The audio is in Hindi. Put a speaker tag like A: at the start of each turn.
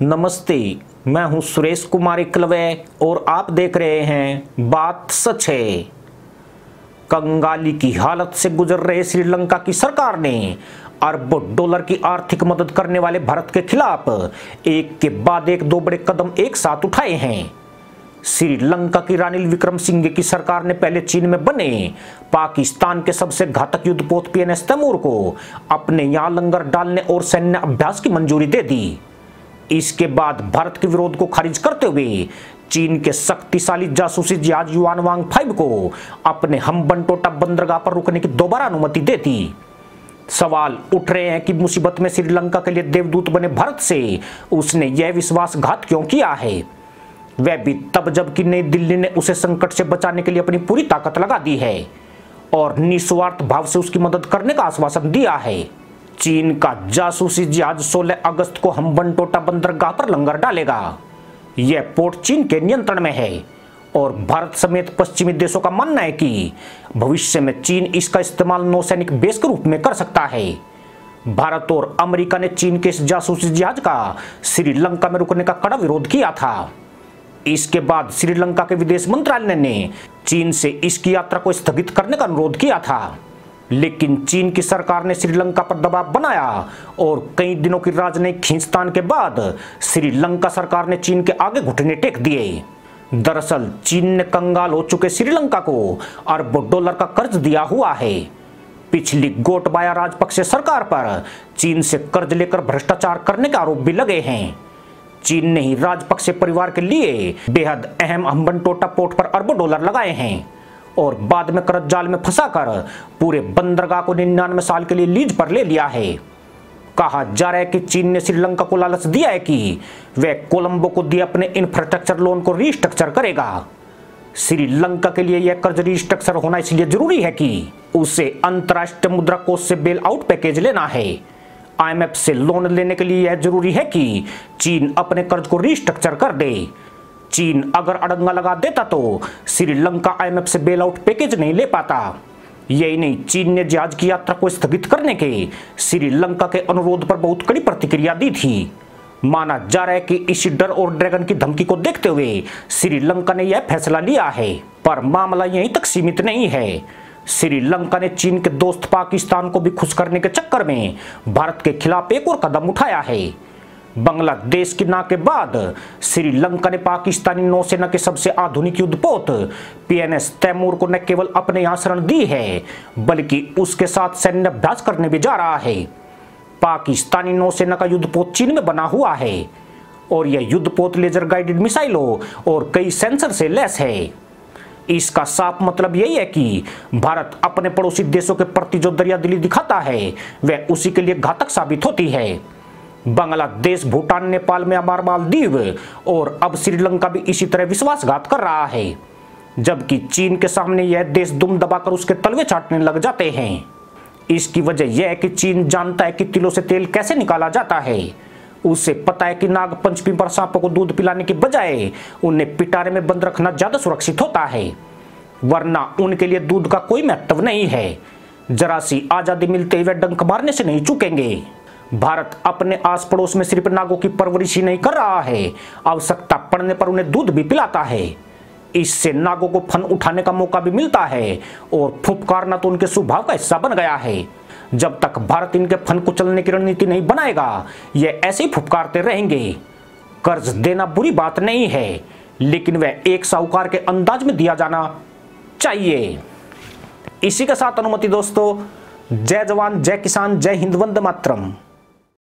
A: नमस्ते, मैं हूं सुरेश कुमार एकलवे और आप देख रहे हैं बात सच है। कंगाली की हालत से गुजर रहे श्रीलंका की सरकार ने अरबों डॉलर की आर्थिक मदद करने वाले भारत के खिलाफ एक के बाद एक दो बड़े कदम एक साथ उठाए हैं। श्रीलंका की रानिल विक्रमसिंघे की सरकार ने पहले चीन में बने पाकिस्तान के सबसे घातक युद्धपोत PNS तैमूर को अपने यहां लंगर डालने और सैन्य अभ्यास की मंजूरी दे दी। इसके बाद भारत के विरोध को खारिज करते हुए चीन के शक्तिशाली जासूसी जहाज युआनवांग 5 को अपने हम्बनटोटा बंदरगाह पर रुकने की दोबारा अनुमति दे दी। सवाल उठ रहे हैं कि मुसीबत में श्रीलंका के लिए देवदूत बने भारत से उसने यह विश्वासघात क्यों किया है, वह भी तब जबकि नई दिल्ली ने उसे संकट से बचाने के लिए अपनी पूरी ताकत लगा दी है और निस्वार्थ भाव से उसकी मदद करने का आश्वासन दिया है। चीन का जासूसी जहाज 16 अगस्त को हम्बनटोटा बंदरगाह पर लंगर डालेगा। यह पोर्ट चीन के नियंत्रण में है और भारत समेत पश्चिमी देशों का मानना है कि भविष्य में चीन इसका इस्तेमाल नौसैनिक बेस के रूप में कर सकता है। भारत और अमेरिका ने चीन के इस जासूसी जहाज का श्रीलंका में रुकने का कड़ा विरोध किया था। इसके बाद श्रीलंका के विदेश मंत्रालय ने चीन से इसकी यात्रा को स्थगित करने का अनुरोध किया था, लेकिन चीन की सरकार ने श्रीलंका पर दबाव बनाया और कई दिनों की राजनयिक खींचतान के बाद श्रीलंका सरकार ने चीन के आगे घुटने टेक दिए। दरअसल चीन ने कंगाल हो चुके श्रीलंका को अरबों डॉलर का कर्ज दिया हुआ है। पिछली गोटबाया राजपक्षे सरकार पर चीन से कर्ज लेकर भ्रष्टाचार करने के आरोप भी लगे हैं। चीन ने ही राजपक्षे परिवार के लिए बेहद अहम हम्बनटोटा पोर्ट पर अरबों डॉलर लगाए हैं और बाद में कर्ज जाल में फंसाकर पूरे बंदरगाह को 99 साल के लिए लीज पर ले लिया है। कहा जा रहा है कि चीन ने श्रीलंका को लालच दिया है कि वह कोलंबो को दिए अपने इंफ्रास्ट्रक्चर लोन को रीस्ट्रक्चर करेगा। श्रीलंका के लिए यह कर्ज रीस्ट्रक्चर होना इसलिए जरूरी है कि उसे अंतर्राष्ट्रीय मुद्रा कोष से बेल आउट पैकेज लेना है। IMF से लोन लेने के लिए यह जरूरी है कि चीन अपने कर्ज को रीस्ट्रक्चर कर दे। चीन अगर अड़ंगा लगा देता तो श्रीलंका IMF से बेल आउट पैकेज नहीं ले पाता। यही नहीं, चीन ने जहाज की यात्रा को स्थगित करने के श्रीलंका के अनुरोध पर बहुत कड़ी प्रतिक्रिया दी थी। माना जा रहा है कि इसी डर और ड्रैगन की धमकी को देखते हुए श्रीलंका ने यह फैसला लिया है, पर मामला यहीं तक सीमित नहीं है। श्रीलंका ने चीन के दोस्त पाकिस्तान को भी खुश करने के चक्कर में भारत के खिलाफ एक और कदम उठाया है। बांग्लादेश की ना के बाद श्रीलंका ने पाकिस्तानी नौसेना के सबसे आधुनिक युद्धपोत PNS तैमूर को न केवल अपने यहां शरण दी है, बल्कि उसके साथ सैन्य अभ्यास करने भी जा रहा है। पाकिस्तानी नौसेना का युद्धपोत चीन में बना हुआ है और यह युद्धपोत लेजर गाइडेड मिसाइलों और कई सेंसर से लैस है। इसका साफ मतलब यही है कि भारत अपने पड़ोसी देशों के प्रति जो दरियादिली दिखाता है वह उसी के लिए घातक साबित होती है। बांग्लादेश, भूटान, नेपाल, म्यांमार, मालदीव और अब श्रीलंका भी इसी तरह विश्वासघात कर रहा है, जबकि चीन के सामने यह देश दुम दबाकर उसके तलवे चाटने लग जाते हैं। इसकी वजह यह है कि चीन जानता है कि तिलों से तेल कैसे निकाला जाता है। उसे पता है कि नाग पंचमी पर सांपों को दूध पिलाने की बजाय उन्हें पिटारे में बंद रखना ज्यादा सुरक्षित होता है, वरना उनके लिए दूध का कोई महत्व नहीं है। जरा सी आजादी मिलते ही वे डंक मारने से नहीं चूकेंगे। भारत अपने आस पड़ोस में सिर्फ नागों की परवरिश ही नहीं कर रहा है, आवश्यकता पड़ने पर उन्हें दूध भी पिलाता है। इससे नागों को फन उठाने का मौका भी मिलता है और फुफकारना तो उनके स्वभाव का हिस्सा बन गया है। जब तक भारत इनके फन को चलने की रणनीति नहीं बनाएगा, ये ऐसे ही फुफकारते रहेंगे। कर्ज देना बुरी बात नहीं है, लेकिन वह एक साहूकार के अंदाज में दिया जाना चाहिए। इसी के साथ अनुमति दोस्तों, जय जवान, जय किसान, जय हिंद, वंदे मातरम।